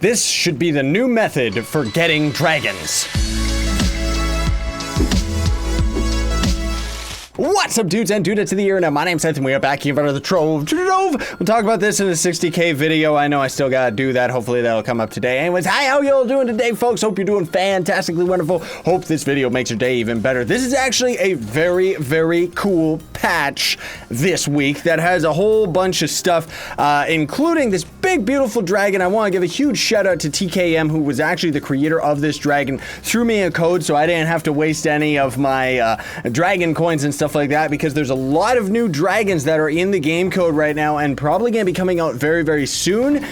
This should be the new method for getting dragons. What's up, dudes and dudettes of the internet? My name's Scythe and we are back here in front of the Trove. We'll talk about this in a 60K video. I know I still gotta do that. Hopefully that'll come up today. Anyways, hi, how y'all doing today, folks? Hope you're doing fantastically wonderful. Hope this video makes your day even better. This is actually a very, very cool patch this week that has a whole bunch of stuff, including this big, beautiful dragon. I want to give a huge shout out to TKM, who was actually the creator of this dragon, threw me a code so I didn't have to waste any of my dragon coins and stuff like that, because there's a lot of new dragons that are in the game code right now and probably going to be coming out very, very soon,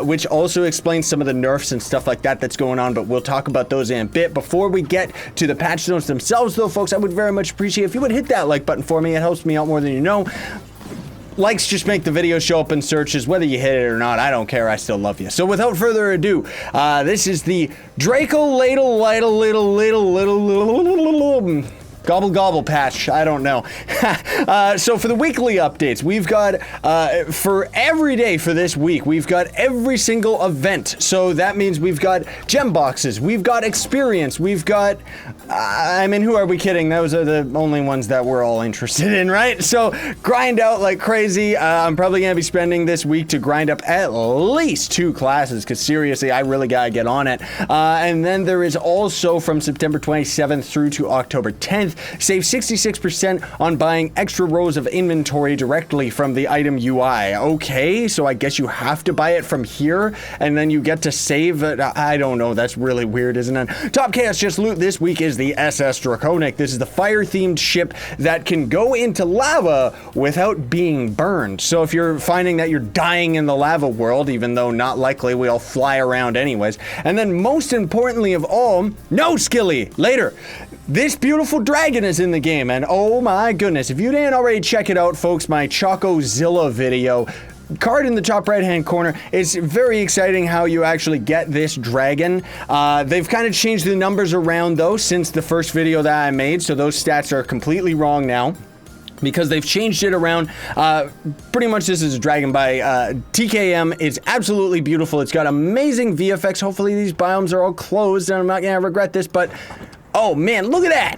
which also explains some of the nerfs and stuff like that that's going on, but we'll talk about those in a bit. Before we get to the patch notes themselves, though, folks, I would very much appreciate if you would hit that like button for me. It helps me out more than you know. Likes just make the video show up in searches, whether you hit it or not. I don't care. I still love you. So without further ado, this is the DRACOCOLATLY Gobble Gobble patch, I don't know. So for the weekly updates, we've got, for every day for this week, we've got every single event. So that means we've got gem boxes, we've got experience, we've got, I mean, who are we kidding? Those are the only ones that we're all interested in, right? So grind out like crazy. I'm probably gonna be spending this week to grind up at least 2 classes, because seriously, I really gotta get on it. And then there is also from September 27th through to October 10th, save 66% on buying extra rows of inventory directly from the item UI. Okay, so I guess you have to buy it from here, and then you get to save it. I don't know, that's really weird, isn't it? Top Chaos Just Loot this week is the SS Draconic. This is the fire-themed ship that can go into lava without being burned. So if you're finding that you're dying in the lava world, even though not likely, we all fly around anyways. And then most importantly of all, no Skilly, later. This beautiful dragon is in the game, and oh my goodness, if you didn't already check it out, folks, my Chocozilla video, card in the top right hand corner. It's very exciting how you actually get this dragon. They've kind of changed the numbers around though since the first video that I made, so those stats are completely wrong now, because they've changed it around. Pretty much this is a dragon by TKM. It's absolutely beautiful. It's got amazing VFX. Hopefully these biomes are all closed and I'm not gonna regret this, but oh man, look at that.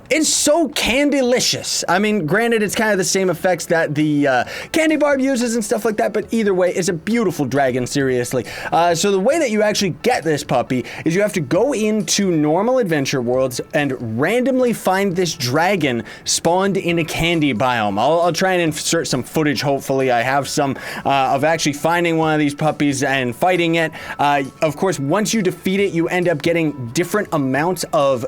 It's so candylicious. I mean, granted, it's kind of the same effects that the candy barb uses and stuff like that, but either way, it's a beautiful dragon, seriously. So the way that you actually get this puppy is you have to go into normal adventure worlds and randomly find this dragon spawned in a candy biome. I'll try and insert some footage, hopefully. I have some of actually finding one of these puppies and fighting it. Of course, once you defeat it, you end up getting different amounts of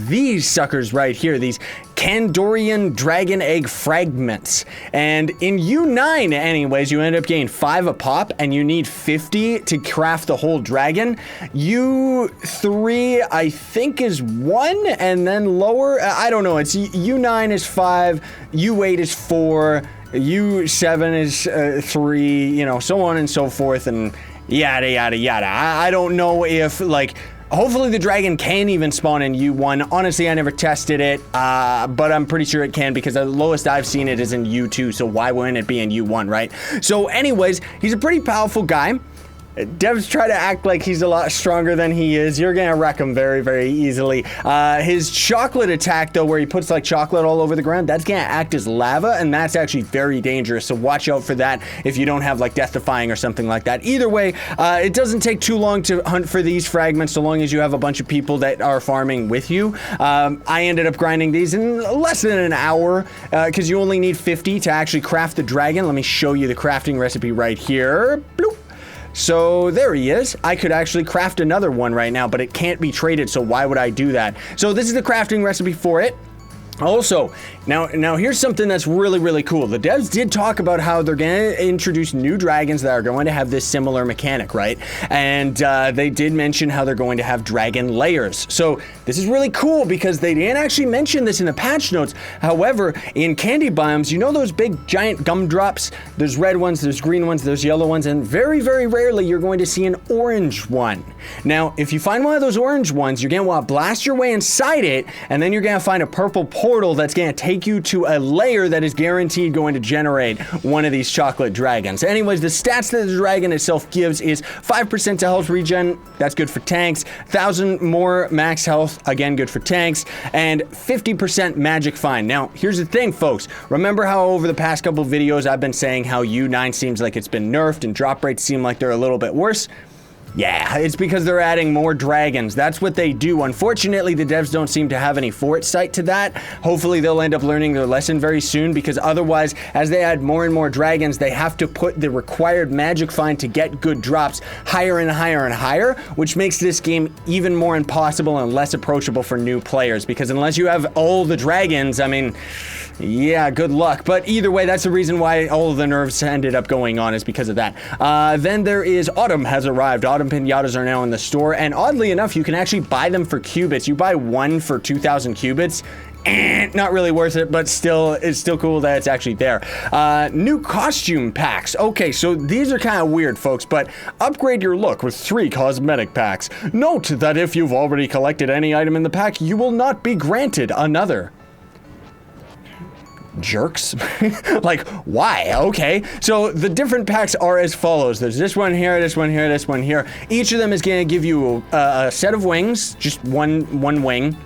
these suckers right here, these Kandorian Dragon Egg Fragments. And in U9 anyways, you end up getting 5 a pop, and you need 50 to craft the whole dragon. U3 I think is 1, and then lower, I don't know, it's U9 is 5, U8 is 4, U7 is 3, you know, so on and so forth, and yada yada yada. I don't know if, like, hopefully the dragon can even spawn in U1. Honestly, I never tested it, but I'm pretty sure it can, because the lowest I've seen it is in U2, so why wouldn't it be in U1, right? So anyways, he's a pretty powerful guy. Devs try to act like he's a lot stronger than he is. You're gonna wreck him very, very easily. His chocolate attack, though, where he puts like chocolate all over the ground, that's gonna act as lava, and that's actually very dangerous, so watch out for that if you don't have like death defying or something like that. Either way, it doesn't take too long to hunt for these fragments, so long as you have a bunch of people that are farming with you. I ended up grinding these in less than an hour, because you only need 50 to actually craft the dragon. Let me show you the crafting recipe right here. Bloop. So there he is. I could actually craft another one right now, but it can't be traded, so why would I do that? So this is the crafting recipe for it. Also, now here's something that's really, really cool. The devs did talk about how they're going to introduce new dragons that are going to have this similar mechanic, right? And they did mention how they're going to have dragon layers. So this is really cool because they didn't actually mention this in the patch notes. However, in candy biomes, you know those big giant gumdrops? There's red ones, there's green ones, there's yellow ones, and very, very rarely you're going to see an orange one. Now, if you find one of those orange ones, you're going to want to blast your way inside it, and then you're going to find a purple portal that's going to take you to a layer that is guaranteed going to generate one of these chocolate dragons. Anyways, the stats that the dragon itself gives is 5% to health regen, that's good for tanks, 1,000 more max health, again good for tanks, and 50% magic find. Now, here's the thing, folks. Remember how over the past couple videos I've been saying how U9 seems like it's been nerfed and drop rates seem like they're a little bit worse? Yeah, it's because they're adding more dragons. That's what they do. Unfortunately, the devs don't seem to have any foresight to that. Hopefully, they'll end up learning their lesson very soon, because otherwise, as they add more and more dragons, they have to put the required magic find to get good drops higher and higher and higher, which makes this game even more impossible and less approachable for new players, because unless you have all the dragons, I mean, yeah, good luck. But either way, that's the reason why all of the nerfs ended up going on, is because of that. Then there is Autumn has arrived. Autumn pinatas are now in the store, and oddly enough, you can actually buy them for cubits. You buy one for 2,000 cubits. Not really worth it, but still, it's still cool that it's actually there. New costume packs. Okay, so these are kind of weird, folks, but upgrade your look with 3 cosmetic packs. Note that if you've already collected any item in the pack, you will not be granted another. Jerks. Like, why? Okay, so the different packs are as follows. There's this one here, this one here, this one here. Each of them is going to give you a set of wings, just one wing.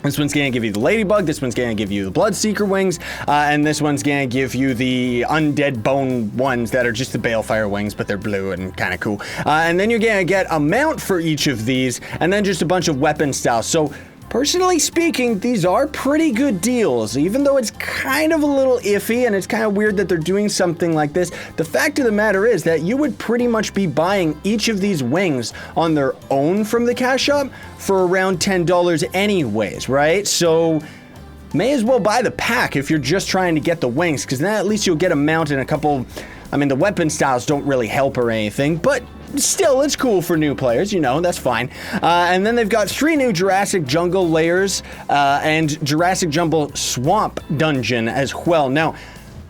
This one's going to give you the Ladybug, this one's going to give you the Bloodseeker wings, and this one's going to give you the Undead Bone ones that are just the Balefire wings, but they're blue and kind of cool. And then you're going to get a mount for each of these, and then just a bunch of weapon styles. So, personally speaking, these are pretty good deals, even though it's kind of a little iffy and it's kind of weird that they're doing something like this. The fact of the matter is that you would pretty much be buying each of these wings on their own from the cash shop for around $10 anyways, right? So may as well buy the pack if you're just trying to get the wings, because then at least you'll get a mount and a couple. I mean, the weapon styles don't really help or anything, but still, it's cool for new players, you know, that's fine. And then they've got 3 new Jurassic Jungle layers and Jurassic Jungle Swamp Dungeon as well. Now,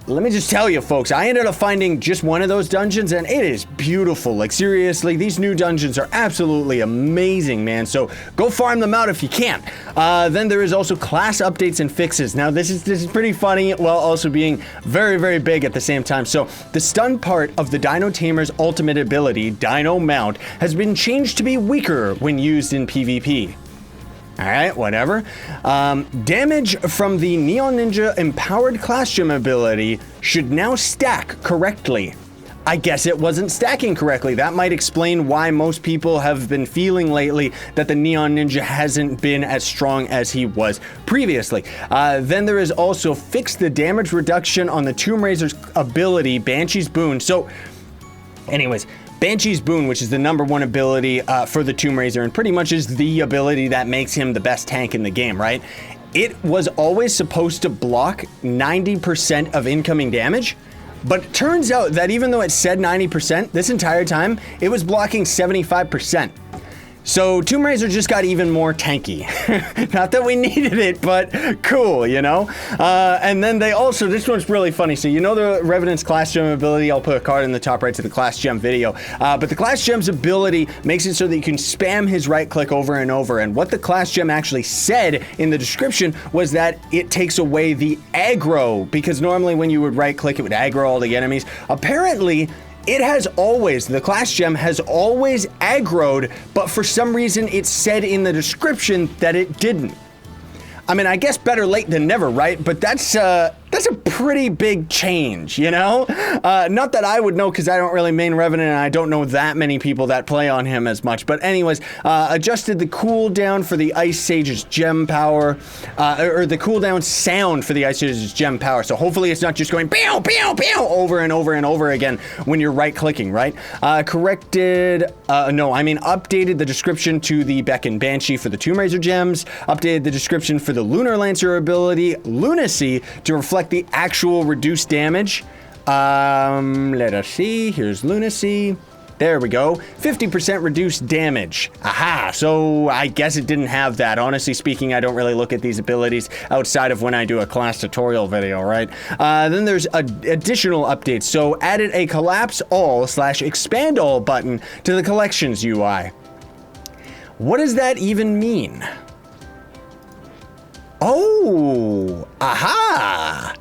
let me just tell you, folks, I ended up finding just one of those dungeons, and it is beautiful. Like, seriously, these new dungeons are absolutely amazing, man. So go farm them out if you can. Then there is also class updates and fixes. Now, this is pretty funny, while also being very, very big at the same time. So the stun part of the Dino Tamer's ultimate ability, Dino Mount, has been changed to be weaker when used in PvP. Alright, whatever. Damage from the Neon Ninja Empowered Class Gem ability should now stack correctly. I guess it wasn't stacking correctly. That might explain why most people have been feeling lately that the Neon Ninja hasn't been as strong as he was previously. Then there is also fix the damage reduction on the Tomb Razor's ability, Banshee's Boon. So, anyways, Banshee's Boon, which is the #1 ability for the Tomb Raiser, and pretty much is the ability that makes him the best tank in the game, right? It was always supposed to block 90% of incoming damage, but it turns out that even though it said 90%, this entire time, it was blocking 75%. So Tomb Raiser just got even more tanky. Not that we needed it, but cool, you know? And then they also, this one's really funny. So you know the Revenant's Class Gem ability? I'll put a card in the top right to the Class Gem video. But the Class Gem's ability makes it so that you can spam his right click over and over. And what the Class Gem actually said in the description was that it takes away the aggro, because normally when you would right click, it would aggro all the enemies. Apparently, it has always, the Class Gem has always aggroed, but for some reason it said in the description that it didn't. I mean, I guess better late than never, right? But that's a pretty big change, you know? Not that I would know, because I don't really main Revenant, and I don't know that many people that play on him as much. But anyways, adjusted the cooldown for the Ice Sage's gem power, or the cooldown sound for the Ice Sage's gem power. So hopefully it's not just going pew, pew, pew over and over and over again when you're right-clicking, right? Updated the description to the Beck and Banshee for the Tomb Raiser gems, updated the description for the Lunar Lancer ability, Lunacy, to reflect the actual reduced damage. Let us see. Here's Lunacy. There we go. 50% reduced damage. Aha, so I guess it didn't have that. Honestly speaking, I don't really look at these abilities outside of when I do a class tutorial video, right? Then there's additional updates. So added a collapse all / expand all button to the collections UI. What does that even mean? Oh, Ooh, aha.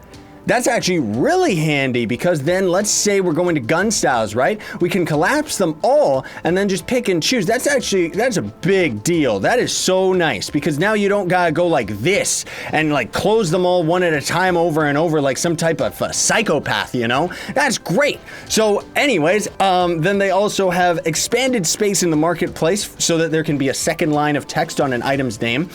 That's actually really handy because then let's say we're going to gun styles, right? We can collapse them all and then just pick and choose. That's a big deal. That is so nice because now you don't gotta go like this and like close them all one at a time over and over like some type of psychopath, you know? That's great. So anyways, then they also have expanded space in the marketplace so that there can be a second line of text on an item's name.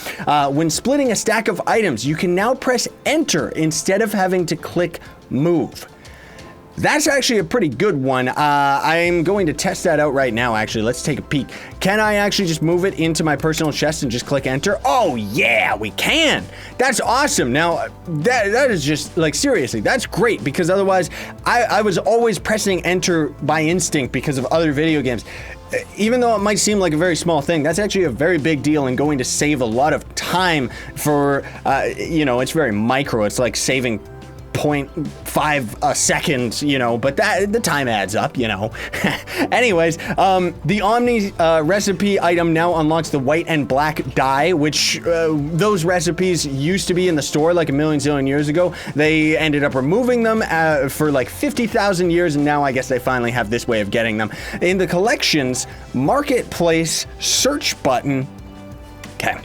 When splitting a stack of items, you can now press enter instead of having to click move. That's actually a pretty good one. I'm going to test that out right now, actually. Let's take a peek. Can I actually just move it into my personal chest and just click enter? Oh yeah, we can. That's awesome. Now, that is just, like, seriously, that's great because otherwise I was always pressing enter by instinct because of other video games. Even though it might seem like a very small thing, that's actually a very big deal and going to save a lot of time for, you know, it's very micro. It's like saving 0.5 a second, you know, but the time adds up, you know. Anyways, the Omni recipe item now unlocks the white and black dye, which those recipes used to be in the store like a million zillion years ago. They ended up removing them for like 50,000 years, and now I guess they finally have this way of getting them. In the collections marketplace search button. Okay,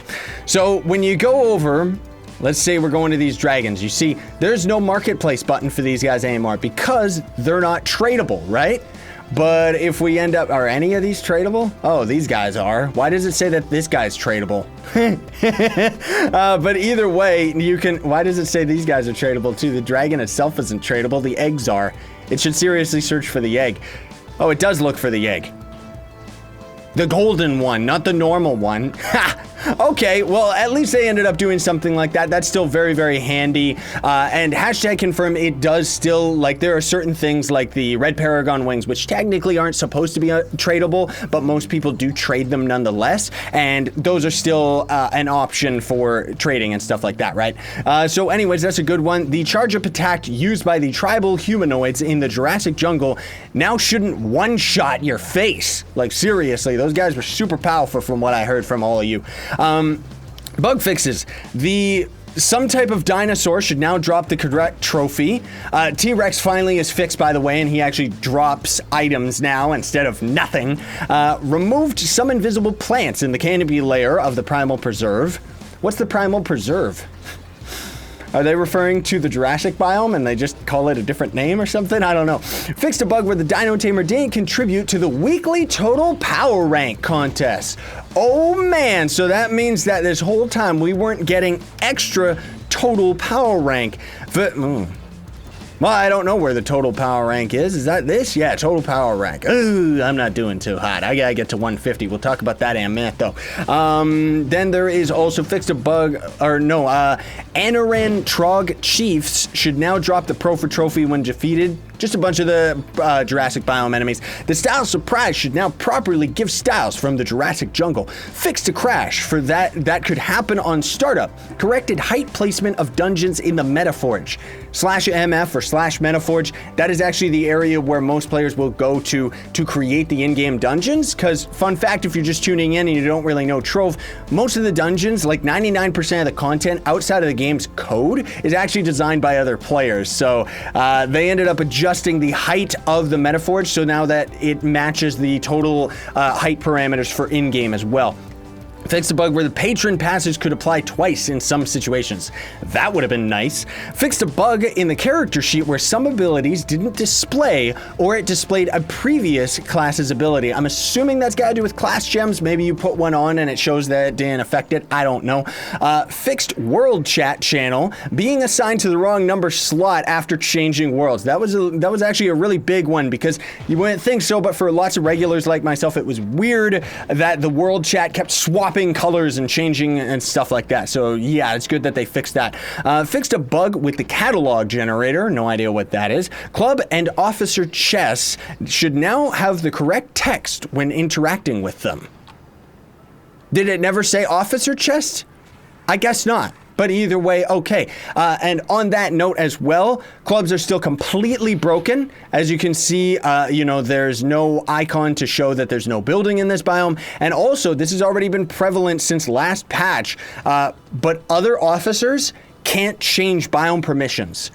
so when you go over, let's say we're going to these dragons. You see, there's no marketplace button for these guys anymore because they're not tradable, right? But if we end up, are any of these tradable? Oh, these guys are. Why does it say that this guy's tradable? But either way, you can, why does it say these guys are tradable too? The dragon itself isn't tradable, the eggs are. It should seriously search for the egg. Oh, it does look for the egg. The golden one, not the normal one. Ha! Okay, well, at least they ended up doing something like that. That's still very, very handy. And hashtag confirm, it does still, like, there are certain things like the red paragon wings, which technically aren't supposed to be tradable, but most people do trade them nonetheless. And those are still an option for trading and stuff like that, right? So anyways, that's a good one. The charge-up attack used by the tribal humanoids in the Jurassic jungle now shouldn't one-shot your face. Like, seriously, those guys were super powerful from what I heard from all of you. Bug fixes. Some type of dinosaur should now drop the correct trophy. T-Rex finally is fixed, by the way, and he actually drops items now instead of nothing. Removed some invisible plants in the canopy layer of the Primal Preserve. What's the Primal Preserve? Are they referring to the Jurassic biome and they just call it a different name or something? I don't know. Fixed a bug where the Dino Tamer didn't contribute to the weekly total power rank contest. Oh man, so that means that this whole time we weren't getting extra total power rank. Well, I don't know where the total power rank is. Is that this? Yeah, total power rank. Ooh, I'm not doing too hot. I gotta get to 150. We'll talk about that in a minute, though. Then there is also fixed a bug, or no, Anaran Trog Chiefs should now drop the Pro for trophy when defeated. Just a bunch of the Jurassic biome enemies. The Style Surprise should now properly give styles from the Jurassic jungle. Fixed a crash for that could happen on startup. Corrected height placement of dungeons in the Metaforge. /MF or /Metaforge, that is actually the area where most players will go to create the in-game dungeons. Because, fun fact, if you're just tuning in and you don't really know Trove, most of the dungeons, like 99% of the content outside of the game's code, is actually designed by other players. So they ended up adjusting the height of the Metaforge so now that it matches the total height parameters for in-game as well. Fixed a bug where the patron passes could apply twice in some situations. That would have been nice. Fixed a bug in the character sheet where some abilities didn't display or it displayed a previous class's ability. I'm assuming that's got to do with class gems. Maybe you put one on and it shows that it didn't affect it. I don't know. Fixed world chat channel being assigned to the wrong number slot after changing worlds. That was actually a really big one because you wouldn't think so, but for lots of regulars like myself, it was weird that the world chat kept swapping colors and changing and stuff like that. So yeah, it's good that they fixed that. Fixed a bug with the catalog generator. No idea what that is. Club and officer chests should now have the correct text when interacting with them. Did it never say officer chest? I guess not. But either way, okay. And on that note as well, clubs are still completely broken. As you can see, you know, there's no icon to show that there's no building in this biome. And also, this has already been prevalent since last patch, but other officers can't change biome permissions.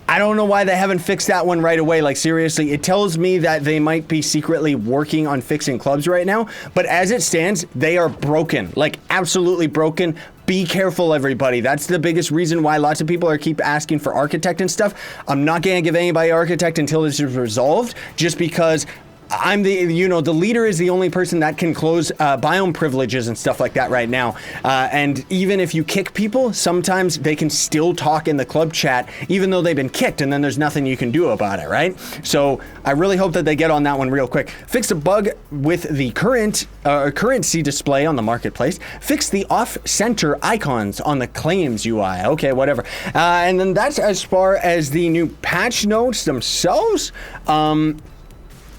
I don't know why they haven't fixed that one right away. Like, seriously, it tells me that they might be secretly working on fixing clubs right now. But as it stands, they are broken. Like, absolutely broken. Be careful, everybody. That's the biggest reason why lots of people keep asking for Architect and stuff. I'm not going to give anybody Architect until this is resolved, just because I'm the leader is the only person that can close biome privileges and stuff like that right now. And even if you kick people, sometimes they can still talk in the club chat, even though they've been kicked, and then there's nothing you can do about it, right? So I really hope that they get on that one real quick. Fix a bug with the currency display on the marketplace. Fix the off-center icons on the claims UI. Okay, whatever. And then that's as far as the new patch notes themselves.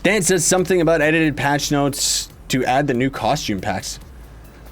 Then it says something about edited patch notes to add the new costume packs.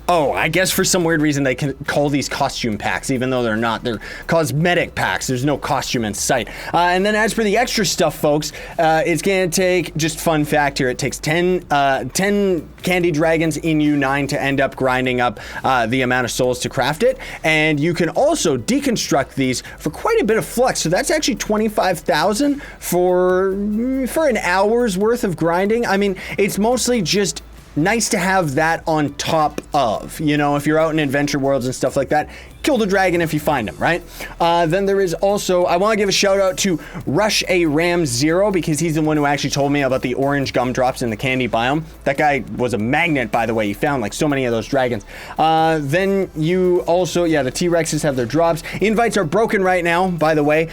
Oh, I guess for some weird reason they can call these costume packs, even though they're not. They're cosmetic packs. There's no costume in sight. And then as for the extra stuff, folks, it's going to take, just fun fact here, it takes 10 candy dragons in U9 to end up grinding up the amount of souls to craft it. And you can also deconstruct these for quite a bit of flux. So that's actually 25,000 for an hour's worth of grinding. I mean, it's mostly just nice to have that on top of, if you're out in adventure worlds and stuff like that. Kill the dragon if you find him, right? Then there is also, I want to give a shout out to Rush A Ram Zero, because he's the one who actually told me about the orange gumdrops in the candy biome. That guy was a magnet, by the way. He found like so many of those dragons. Then you also, the T-Rexes have their drops. Invites are broken right now, by the way.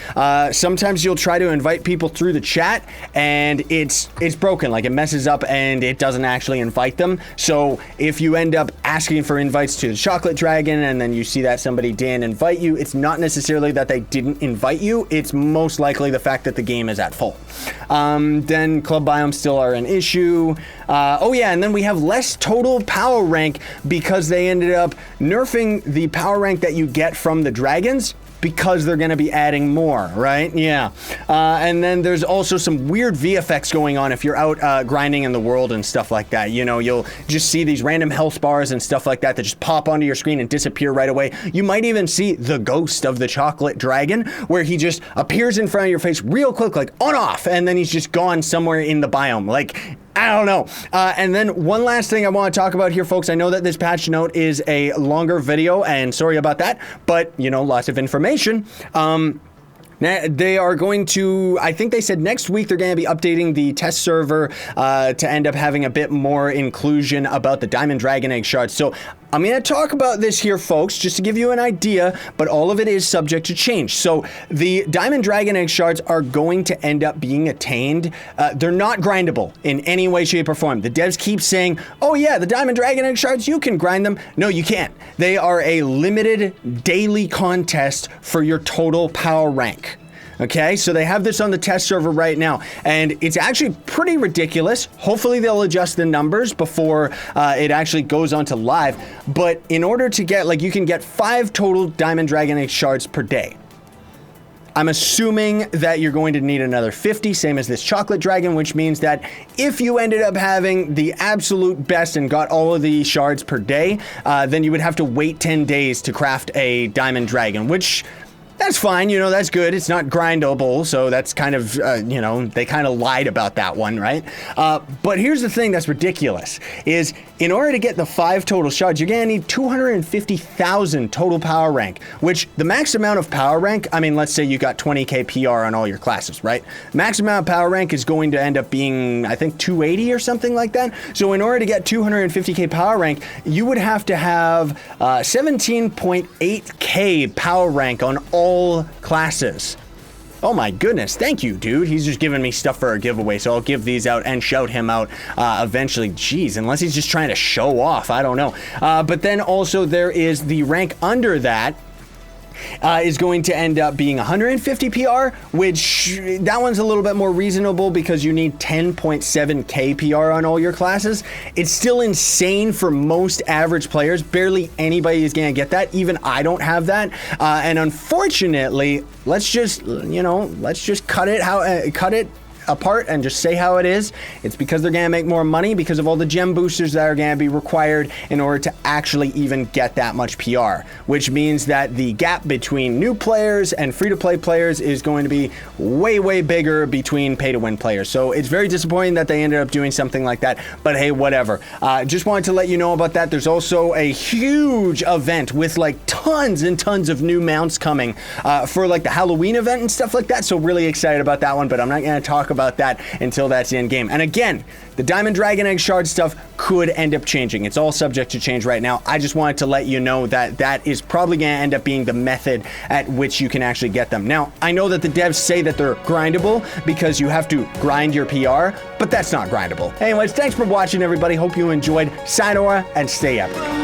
Sometimes you'll try to invite people through the chat and it's broken. Like, it messes up and it doesn't actually invite them. So if you end up asking for invites to the chocolate dragon and then you see that somebody didn't invite you, it's not necessarily that they didn't invite you. It's most likely the fact that the game is at full. Then club biomes still are an issue. And then we have less total power rank because they ended up nerfing the power rank that you get from the dragons, because they're going to be adding more, right? Yeah. And then there's also some weird VFX going on if you're out grinding in the world and stuff like that. You'll just see these random health bars and stuff like that that just pop onto your screen and disappear right away. You might even see the ghost of the chocolate dragon, where he just appears in front of your face real quick, like on off, and then he's just gone somewhere in the biome. Like, I don't know. And then one last thing I want to talk about here, folks. I know that this patch note is a longer video, and sorry about that, but, lots of information. They are going to, I think they said next week they're going to be updating the test server to end up having a bit more inclusion about the Diamond Dragon Egg Shards. So I'm going to talk about this here, folks, just to give you an idea, but all of it is subject to change. So the Diamond Dragon Egg Shards are going to end up being attained. They're not grindable in any way, shape, or form. The devs keep saying, oh yeah, the Diamond Dragon Egg Shards, you can grind them. No, you can't. They are a limited daily contest for your total power rank. Okay, so they have this on the test server right now, and it's actually pretty ridiculous. Hopefully they'll adjust the numbers before it actually goes on to live. But in order to get, you can get 5 total Diamond Dragon Egg Shards per day. I'm assuming that you're going to need another 50, same as this chocolate dragon, which means that if you ended up having the absolute best and got all of the shards per day, then you would have to wait 10 days to craft a diamond dragon, which, that's fine, that's good. It's not grindable, so that's kind of, they kind of lied about that one, right? But here's the thing that's ridiculous, is in order to get the 5 total shards, you're gonna need 250,000 total power rank, which the max amount of power rank, I mean, let's say you got 20k PR on all your classes, right? Max amount of power rank is going to end up being, I think, 280 or something like that. So in order to get 250k power rank, you would have to have 17.8k power rank on all classes. Oh my goodness, thank you, dude. He's just giving me stuff for a giveaway, so I'll give these out and shout him out eventually. Jeez, unless he's just trying to show off, I don't know. But then also there is the rank under that, is going to end up being 150 PR, which that one's a little bit more reasonable because you need 10.7k PR on all your classes. It's still insane for most average players. Barely anybody is going to get that. Even I don't have that. And unfortunately, let's just cut it apart and just say how it is. It's because they're going to make more money because of all the gem boosters that are going to be required in order to actually even get that much PR, which means that the gap between new players and free-to-play players is going to be way bigger between pay-to-win players. So it's very disappointing that they ended up doing something like that, but hey, whatever. Just wanted to let you know about that. There's also a huge event with like tons and tons of new mounts coming for like the Halloween event and stuff like that. So really excited about that one, but I'm not going to talk about that until that's in game. And again, the Diamond Dragon Egg Shards stuff could end up changing. It's all subject to change right now. I just wanted to let you know that that is probably going to end up being the method at which you can actually get them. Now, I know that the devs say that they're grindable because you have to grind your PR, but that's not grindable. Anyways, thanks for watching, everybody. Hope you enjoyed. Sayonara and stay epic.